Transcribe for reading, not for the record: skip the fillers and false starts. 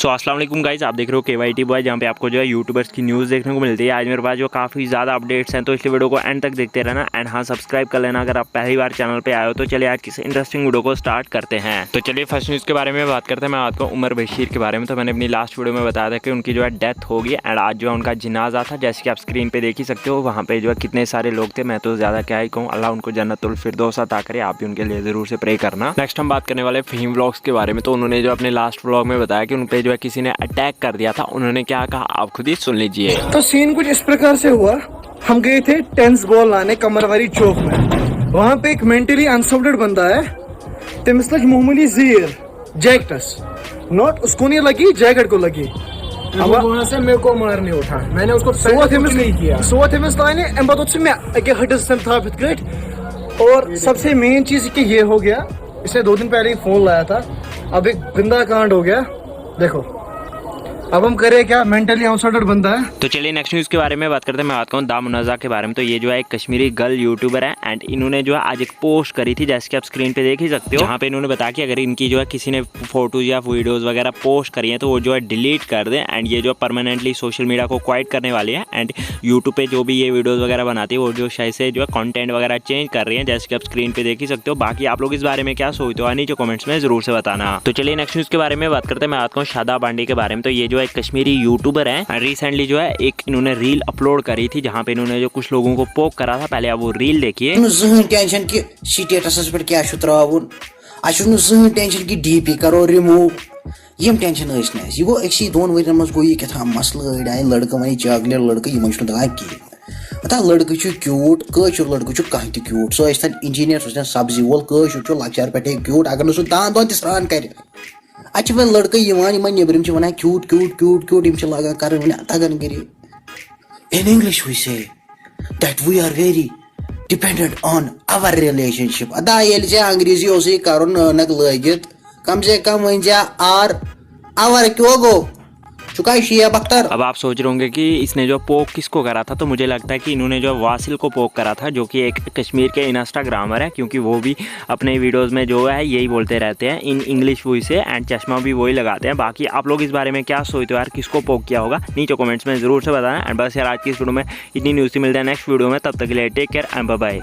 सो अस्सलाम वालेकुम गाइस, आप देख रहे हो KYT बॉय, जहाँ पे आपको जो है यूट्यूबर्स की न्यूज़ देखने को मिलती है। आज मेरे पास जो काफ़ी ज़्यादा अपडेट्स हैं, तो इसलिए वीडियो को एंड तक देखते रहना। एंड हाँ, सब्सक्राइब कर लेना अगर आप पहली बार चैनल पे आए हो। तो चलिए आज किसी इंटरेस्टिंग वीडियो को स्टार्ट करते हैं। तो चलिए फर्स्ट न्यूज़ के बारे में बात करते हैं। मैं बात करूँ उमर बशीर के बारे में। तो मैंने अपनी लास्ट वीडियो में बताया था कि उनकी जो है डेथ होगी एंड आज जो है उनका जनाजा था, जैसे कि आप स्क्रीन पर देख ही सकते हो। वहाँ पर जो है कितने सारे लोग थे, मैं तो ज़्यादा क्या ही कहूँ, अल्लाह उनको जन्नतुल फिरदौस अता करे। आप भी उनके लिए ज़रूर से प्रे करना। नेक्स्ट हम बात करने वाले फ़हीम व्लॉग्स के बारे में। तो उन्होंने जो अपने लास्ट व्लॉग में बताया कि उन पर जो है किसी ने अटैक कर दिया था। उन्होंने क्या कहा आप खुद ही सुन लीजिए। तो सीन कुछ इस प्रकार से हुआ, हम गए थे टेंस बॉल लाने कमरवारी चौक में। वहां पे एक मेंटली अनसॉर्टेड बंदा है, तमिस लग मामूली जीर जैकेटस, नॉट उसको नहीं लगी, जैकेट को लगी। अब वहां से मेरे को मारने उठा, मैंने उसको नहीं किया। सो थमिस लाने एम बत मैं अके हटस तम था कट। और सबसे मेन चीज कि ये हो गया, इसे 2 दिन पहले ही फोन लाया था। अब एक गंदा कांड हो गया। देखो अब हम करें क्या, मेंटली अनसॉर्टेड बंदा है। तो चलिए नेक्स्ट न्यूज़ के बारे में बात करते हैं। मैं बात करूँ दा मुनाजा के बारे में। तो ये जो है एक कश्मीरी गर्ल यूट्यूबर है एंड इन्होंने जो है आज एक पोस्ट करी थी, जैसे कि आप स्क्रीन पे देख ही सकते हो। जहाँ पे इन्होंने बताया कि अगर इनकी जो है किसी ने फोटोज या वीडियोज़ वगैरह पोस्ट करी है तो वो जो है डिलीट कर दें। एंड ये जो परमानेंटली सोशल मीडिया को क्वाइट करने वाली है। एंड यूट्यूब पे जो भी ये वीडियोज़ वगैरह बनाती है वो जो शायद से जो है कॉन्टेंट वगैरह चेंज कर रही है, जैसे कि आप स्क्रीन पे देख ही सकते हो। बाकी आप लोग इस बारे में क्या सोचते हो, नीचे कमेंट्स में जरूर से बताना। तो चलिए नेक्स्ट न्यूज़ के बारे में बात करते हैं। मैं बात करूँ शादा बांडी के बारे में। तो ये जो है एक कश्मीरी यूट्यूबर है। रिसेंटली जो है एक इन्होंने रील अपलोड करी थी, जहां पे इन्होंने जो कुछ लोगों को पोक करा था। पहले आप वो रील देखिए। टेंशन कि स्टेटस पे क्या त्रावन, अह टेंशन कि DP करो रिमूव, यम टेंशन ये गो 1-2 वर्यन मज गो क्या मसल आए लड़का वन चॉकलेट लड़का इन दगान कहें। पता लड़का क्यूट, कशर लड़का कह क्यूट, सह इंजीनियर सह सब्जी वोल, कशर लक्चार पे क्यूट, अगर सह दान दान स्रान कर। अच्छे वन लड़का number one cute cute cute cute लागान कर तगन कर। In English we say that we are very dependent on our relationship. अदा ये अंग्रेजी हो कर नक लगित, कम से कम वन आर आवर क्यों गो चुका शियाब अख्तर। अब आप सोच रहे होंगे कि इसने जो पोक किसको करा था। तो मुझे लगता है कि इन्होंने जो वासिल को पोक करा था, जो कि एक कश्मीर के इंस्टाग्रामर है, क्योंकि वो भी अपने वीडियोस में जो है यही बोलते रहते हैं इन इंग्लिश वॉइस से, एंड चश्मा भी वही लगाते हैं। बाकी आप लोग इस बारे में क्या सोचते हो यार, किसको पोक किया होगा, नीचे कमेंट्स में जरूर से बताना। एंड बस यार आज की इस वीडियो में इतनी न्यूज़ मिलते हैं नेक्स्ट वीडियो में, तब तक के लिए take care and bye bye.